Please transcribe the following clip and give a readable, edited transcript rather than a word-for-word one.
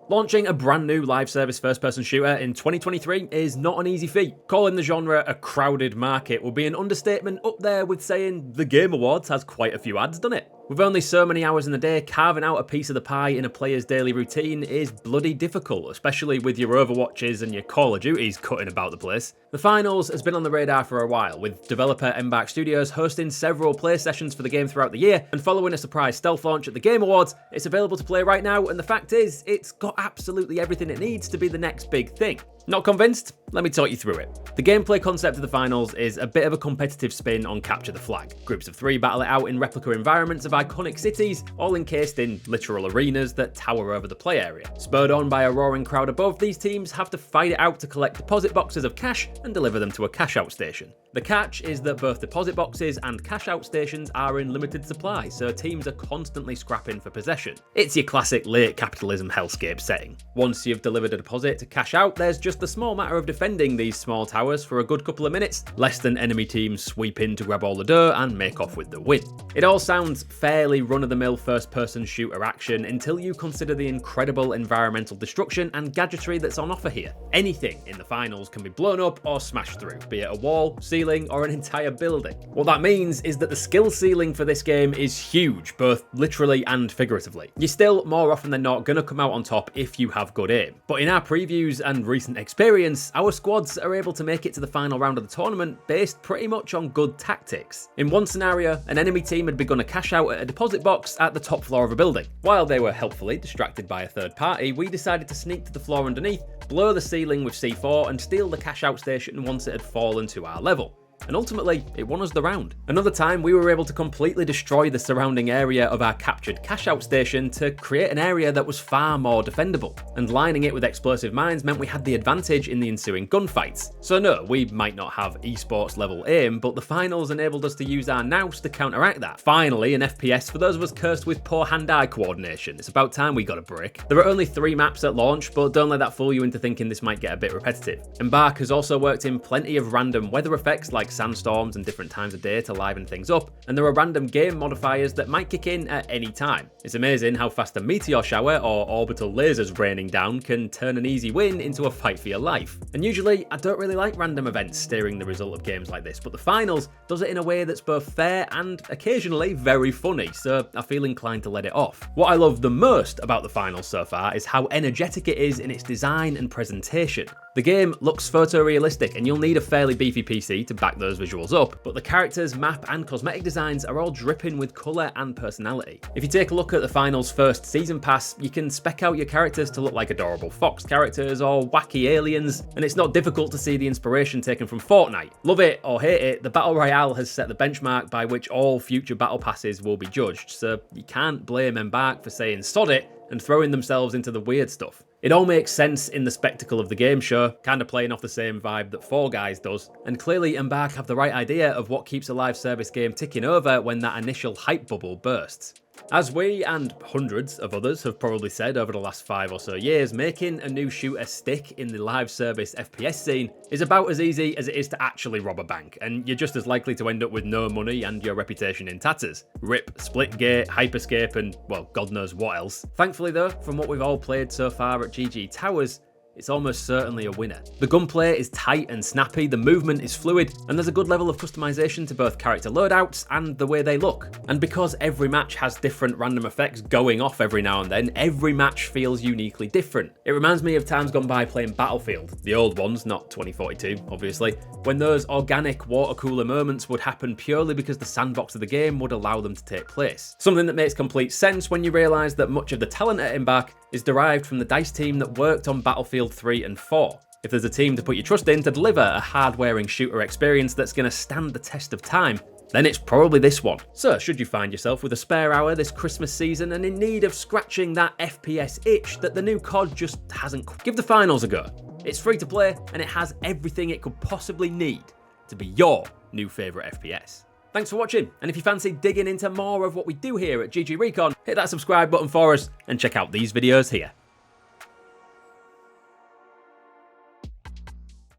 Launching a brand new live service first-person shooter in 2023 is not an easy feat. Calling the genre a crowded market would be an understatement up there with saying the Game Awards has quite a few ads done it. With only so many hours in the day, carving out a piece of the pie in a player's daily routine is bloody difficult, especially with your Overwatches and your Call of Duties cutting about the place. The finals has been on the radar for a while, with developer Embark Studios hosting several play sessions for the game throughout the year, and following a surprise stealth launch at the Game Awards, it's available to play right now, and the fact is, it's got absolutely everything it needs to be the next big thing. Not convinced? Let me talk you through it. The gameplay concept of the finals is a bit of a competitive spin on capture the flag. Groups of 3 battle it out in replica environments of iconic cities, all encased in literal arenas that tower over the play area. Spurred on by a roaring crowd above, these teams have to fight it out to collect deposit boxes of cash and deliver them to a cash out station. The catch is that both deposit boxes and cash out stations are in limited supply, so teams are constantly scrapping for possession. It's your classic late capitalism hellscape setting. Once you've delivered a deposit to cash out, there's just the small matter of defending these small towers for a good couple of minutes, lest an enemy team sweep in to grab all the dough and make off with the win. It all sounds fairly run-of-the-mill first-person shooter action until you consider the incredible environmental destruction and gadgetry that's on offer here. Anything in the finals can be blown up or smashed through, be it a wall, ceiling, or an entire building. What that means is that the skill ceiling for this game is huge, both literally and figuratively. You're still, more often than not, gonna come out on top if you have good aim. But in our previews and recent experience, our squads are able to make it to the final round of the tournament based pretty much on good tactics. In one scenario, an enemy team had begun a cash out at a deposit box at the top floor of a building. While they were helpfully distracted by a third party, we decided to sneak to the floor underneath, blow the ceiling with C4 and steal the cash out station once it had fallen to our level. And ultimately, it won us the round. Another time, we were able to completely destroy the surrounding area of our captured cash-out station to create an area that was far more defendable. And lining it with explosive mines meant we had the advantage in the ensuing gunfights. So no, we might not have esports level aim, but the finals enabled us to use our nous to counteract that. Finally, an FPS for those of us cursed with poor hand-eye coordination. It's about time we got a break. There are only 3 maps at launch, but don't let that fool you into thinking this might get a bit repetitive. Embark has also worked in plenty of random weather effects like sandstorms and different times of day to liven things up, and there are random game modifiers that might kick in at any time. It's amazing how fast a meteor shower or orbital lasers raining down can turn an easy win into a fight for your life. And usually, I don't really like random events steering the result of games like this, but the finals does it in a way that's both fair and occasionally very funny, so I feel inclined to let it off. What I love the most about the finals so far is how energetic it is in its design and presentation. The game looks photorealistic, and you'll need a fairly beefy PC to back those visuals up, but the characters, map and cosmetic designs are all dripping with colour and personality. If you take a look at the finals first season pass, you can spec out your characters to look like adorable Fox characters or wacky aliens, and it's not difficult to see the inspiration taken from Fortnite. Love it or hate it, the Battle Royale has set the benchmark by which all future battle passes will be judged, so you can't blame Embark for saying sod it and throwing themselves into the weird stuff. It all makes sense in the spectacle of the game show, kind of playing off the same vibe that Fall Guys does, and clearly Embark have the right idea of what keeps a live service game ticking over when that initial hype bubble bursts. As we, and hundreds of others, have probably said over the last 5 or so years, making a new shooter stick in the live service FPS scene is about as easy as it is to actually rob a bank, and you're just as likely to end up with no money and your reputation in tatters. RIP, Splitgate, Hyperscape, and, well, God knows what else. Thankfully though, from what we've all played so far at GG Towers, it's almost certainly a winner. The gunplay is tight and snappy, the movement is fluid, and there's a good level of customization to both character loadouts and the way they look. And because every match has different random effects going off every now and then, every match feels uniquely different. It reminds me of times gone by playing Battlefield, the old ones, not 2042, obviously, when those organic water cooler moments would happen purely because the sandbox of the game would allow them to take place. Something that makes complete sense when you realise that much of the talent at Embark is derived from the DICE team that worked on Battlefield 3 and 4. If there's a team to put your trust in to deliver a hard-wearing shooter experience that's going to stand the test of time, then it's probably this one. So, should you find yourself with a spare hour this Christmas season and in need of scratching that FPS itch that the new COD just hasn't, give the finals a go. It's free to play and it has everything it could possibly need to be your new favourite FPS. Thanks for watching, and if you fancy digging into more of what we do here at GG Recon, hit that subscribe button for us and check out these videos here.